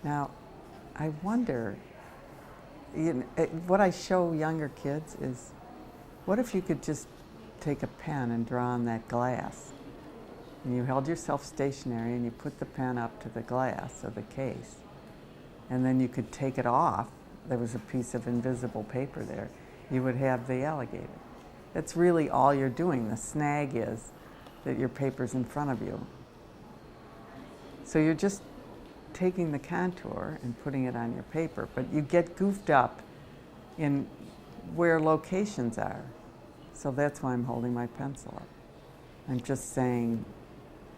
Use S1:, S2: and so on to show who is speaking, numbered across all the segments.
S1: Now, I wonder, what I show younger kids is, what if you could just take a pen and draw on that glass? And you held yourself stationary and you put the pen up to the glass of the case. And then you could take it off. There was a piece of invisible paper there. You would have the alligator. That's really all you're doing. The snag is that your paper's in front of you. So you're just taking the contour and putting it on your paper, but you get goofed up in where locations are. So that's why I'm holding my pencil up. I'm just saying,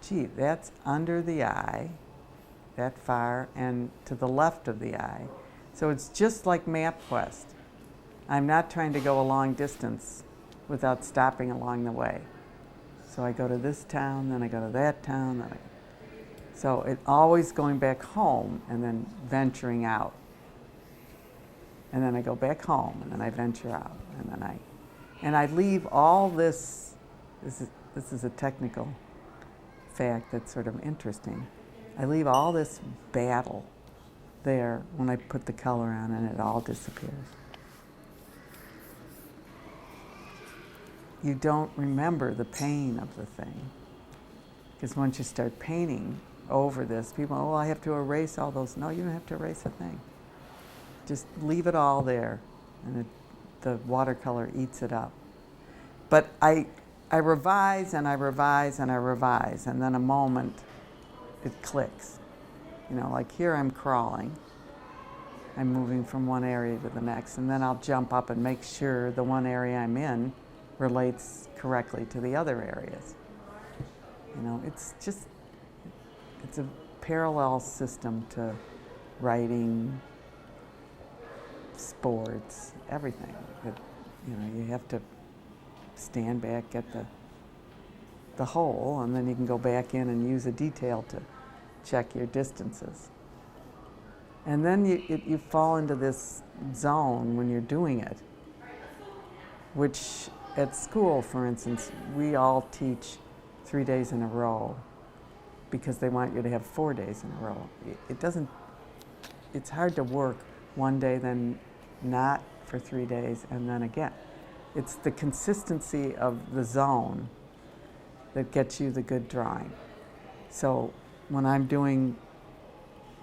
S1: gee, that's under the eye, that far, and to the left of the eye. So it's just like MapQuest. I'm not trying to go a long distance without stopping along the way. So I go to this town, then I go to that town, so it's always going back home and then venturing out. And then I go back home and then I venture out and I leave all this is a technical fact that's sort of interesting. I leave all this battle there when I put the color on and it all disappears. You don't remember the pain of the thing. Because once you start painting over this, people, oh, I have to erase all those. No, you don't have to erase a thing. Just leave it all there, and the watercolor eats it up. But I revise and I revise and I revise, and then a moment it clicks. You know, like here I'm crawling. I'm moving from one area to the next, and then I'll jump up and make sure the one area I'm in relates correctly to the other areas. You know, it's a parallel system to writing, sports, everything. You know, you have to stand back, get the whole, and then you can go back in and use a detail to check your distances. And then you fall into this zone when you're doing it, which at school, for instance, we all teach 3 days in a row because they want you to have 4 days in a row. It's hard to work one day, then not for 3 days, and then again. It's the consistency of the zone that gets you the good drawing. So when I'm doing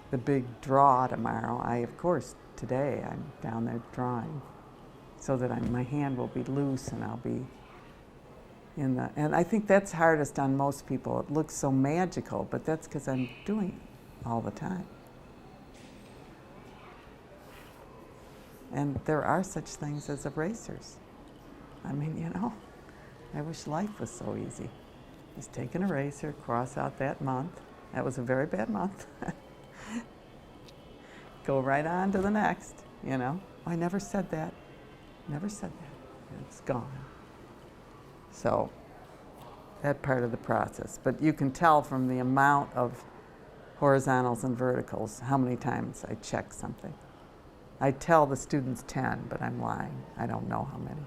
S1: the big draw tomorrow, of course, today I'm down there drawing so that my hand will be loose and I'll be and I think that's hardest on most people. It looks so magical, but that's because I'm doing it all the time. And there are such things as erasers. I mean, you know, I wish life was so easy. Just take an eraser, cross out that month. That was a very bad month. Go right on to the next, you know. Oh, I never said that. Never said that. It's gone. So that part of the process. But you can tell from the amount of horizontals and verticals how many times I check something. I tell the students 10, but I'm lying. I don't know how many.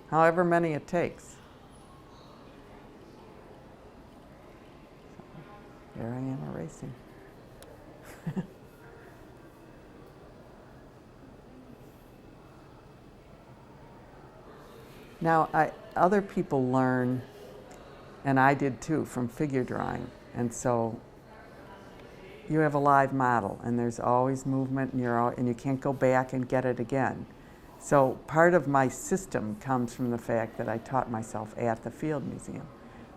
S1: However many it takes. So here I am erasing. Now, other people learn, and I did too, from figure drawing. And so you have a live model, and there's always movement, and you can't go back and get it again. So part of my system comes from the fact that I taught myself at the Field Museum,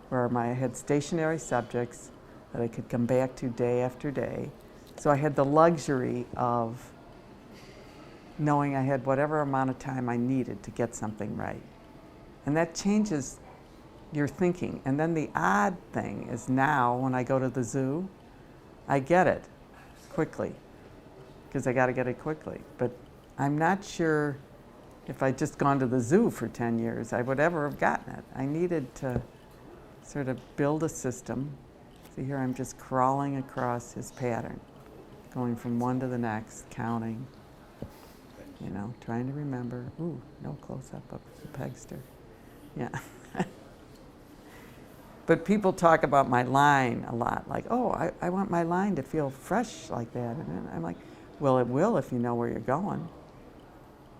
S1: where I had stationary subjects that I could come back to day after day. So I had the luxury of knowing I had whatever amount of time I needed to get something right. And that changes your thinking. And then the odd thing is now when I go to the zoo, I get it quickly because I got to get it quickly. But I'm not sure if I'd just gone to the zoo for 10 years, I would ever have gotten it. I needed to sort of build a system. See here, I'm just crawling across his pattern, going from one to the next, counting, you know, trying to remember. Ooh, no close-up of the pegster. Yeah. But people talk about my line a lot, like, oh, I want my line to feel fresh like that. And I'm like, well, it will if you know where you're going.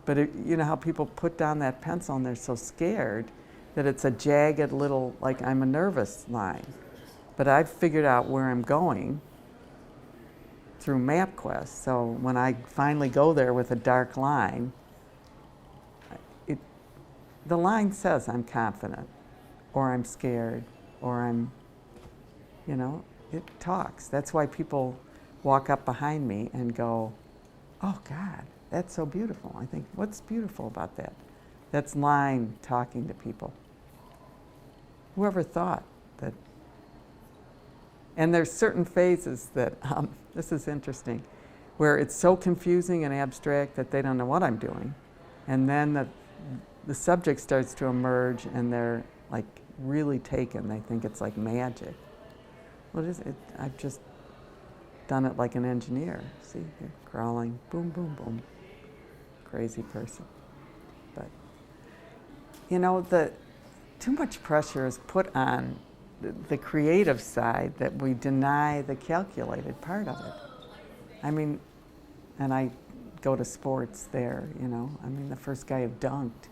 S1: But you know how people put down that pencil and they're so scared that it's a jagged little, like I'm a nervous line. But I've figured out where I'm going through MapQuest. So when I finally go there with a dark line, the line says I'm confident, or I'm scared, or I'm, it talks. That's why people walk up behind me and go, oh God, that's so beautiful. I think, what's beautiful about that? That's line talking to people. Whoever thought that? And there's certain phases that, this is interesting, where it's so confusing and abstract that they don't know what I'm doing. And then the subject starts to emerge and they're like really taken. They think it's like magic. What is it? I've just done it like an engineer. See, here, crawling, boom, boom, boom. Crazy person. But, too much pressure is put on the creative side that we deny the calculated part of it. I mean, and I go to sports there, the first guy who dunked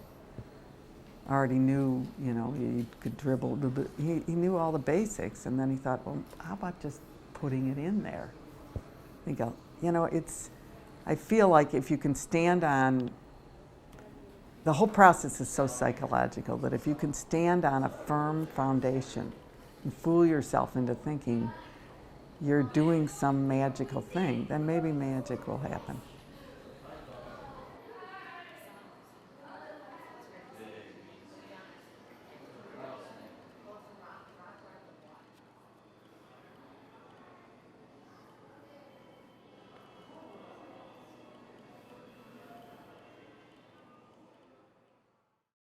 S1: already knew, he could dribble, he knew all the basics, and then he thought, well, how about just putting it in there? I feel like if you can stand on, the whole process is so psychological that if you can stand on a firm foundation and fool yourself into thinking you're doing some magical thing, then maybe magic will happen.